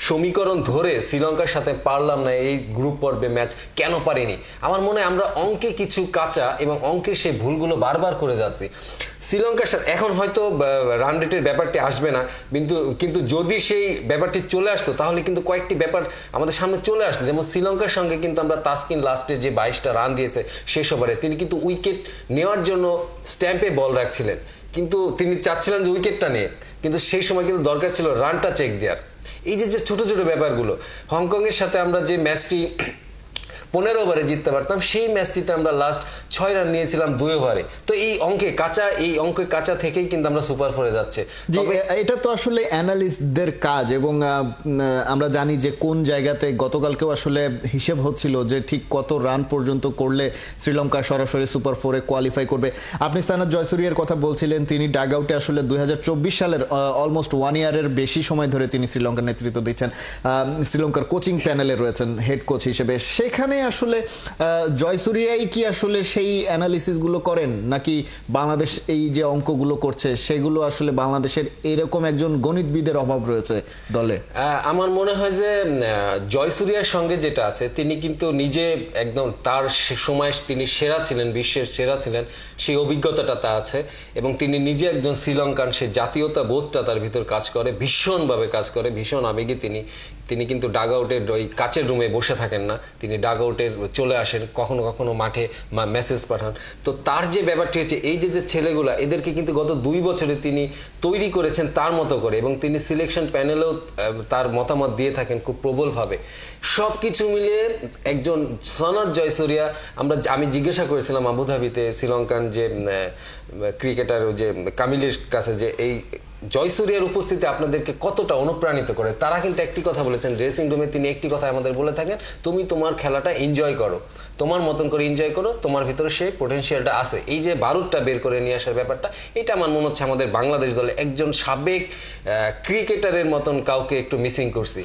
সমীকরণ ধরে শ্রীলঙ্কার সাথে পারলাম না এই গ্রুপ পর্বে ম্যাচ কেন পারিনি, আমার মনে হয় আমরা অঙ্কে কিছু কাঁচা এবং অঙ্কের সেই ভুলগুলো বারবার করে যাচ্ছি। শ্রীলঙ্কার সাথে এখন হয়তো রান রেটের ব্যাপারটি আসবে না, কিন্তু যদি সেই ব্যাপারটি চলে আসতো তাহলে কিন্তু কয়েকটি ব্যাপার আমাদের সামনে চলে আসতো। যেমন শ্রীলঙ্কার সঙ্গে কিন্তু আমরা তাসকিন লাস্টে যে 22টা রান দিয়েছে শেষ ওভারে, তিনি কিন্তু উইকেট নেওয়ার জন্য স্ট্যাম্পে বল রাখছিলেন, কিন্তু তিনি চাচ্ছিলেন যে উইকেটটা নিয়ে, কিন্তু সেই সময় কিন্তু দরকার ছিল রানটা চেক দেওয়ার। এই যে ছোট ছোট ব্যাপারগুলো, হংকংয়ের সাথে আমরা যে ম্যাচটি 15 ওভারে জিততে পারতাম, সেই ম্যাচটিতে আমরা লাস্ট 6 রান নিয়েছিলাম 2 ওভারে। তো এই অঙ্কে কাঁচা থেকেই কিন্তু আমরা সুপার 4-এ যাচ্ছে। এটা তো আসলে অ্যানালিস্টদের কাজ, এবং আমরা জানি যে কোন জায়গাতে গতকালকেও আসলে হিসেব হচ্ছিল যে ঠিক কত রান পর্যন্ত করলে শ্রীলঙ্কা সরাসরি সুপার 4-এ কোয়ালিফাই করবে। আপনি সানাত জয়সুরিয়ার কথা বলছিলেন, তিনি ডাগ আউটে আসলে 2024 সালের অলমোস্ট 1 ইয়ারের বেশি সময় ধরে তিনি শ্রীলঙ্কার নেতৃত্ব দিচ্ছেন, শ্রীলঙ্কার কোচিং প্যানেলে রয়েছেন হেড কোচ হিসেবে। সেখানে আসলে জয়সুরিয়াই কি আসলে সেই অ্যানালিসিস গুলো করেন, নাকি বাংলাদেশ এই যে অঙ্কগুলো করছে সেগুলো আসলে বাংলাদেশের এরকম একজন গণিতবিদের অভাব রয়েছে দলে? আমার মনে হয় যে জয়সুরিয়ার সঙ্গে যেটা আছে, তিনি কিন্তু নিজে একদম তার সময় তিনি সেরা ছিলেন, বিশ্বের সেরা ছিলেন, সেই অভিজ্ঞতাটা তা আছে, এবং তিনি নিজে একজন শ্রীলঙ্কান, সে জাতীয়তা বোধটা তার ভিতর কাজ করে, ভীষণভাবে কাজ করে, ভীষণ আবেগী তিনি কিন্তু ডাগ আউটের ওই কাচের রুমে বসে থাকেন না, তিনি ডাগ আউটের চলে আসেন, কখনো কখনো মাঠে মেসেজ পাঠান। তো তার যে ব্যাপারটি হচ্ছে, এই যে ছেলেগুলা, এদেরকে কিন্তু গত 2 বছরে তিনি তৈরি করেছেন তার মতো করে, এবং তিনি সিলেকশন প্যানেলেও তার মতামত দিয়ে থাকেন খুব প্রবলভাবে। সব কিছু মিলিয়ে একজন সনাত জয়সুরিয়া, আমি জিজ্ঞাসা করেছিলাম আবুধাবিতে শ্রীলঙ্কান যে ক্রিকেটার যে কামিলের কাছে, যে এই জয়সুরিয়ার উপস্থিতি আপনাদেরকে কতটা অনুপ্রাণিত করে। তারা কিন্তু একটি কথা বলেছেন, ড্রেসিং রুমে তিনি একটি কথা আমাদের বলে থাকেন, তুমি তোমার খেলাটা এনজয় করো, তোমার মতন করে এনজয় করো, তোমার ভিতরে সেই পোটেনশিয়ালটা আছে। এই যে বারুদটা বের করে নিয়ে আসার ব্যাপারটা, এটা আমার মনে হচ্ছে আমাদের বাংলাদেশ দলে একজন সাবেক ক্রিকেটারের মতন কাউকে একটু মিসিং করছি।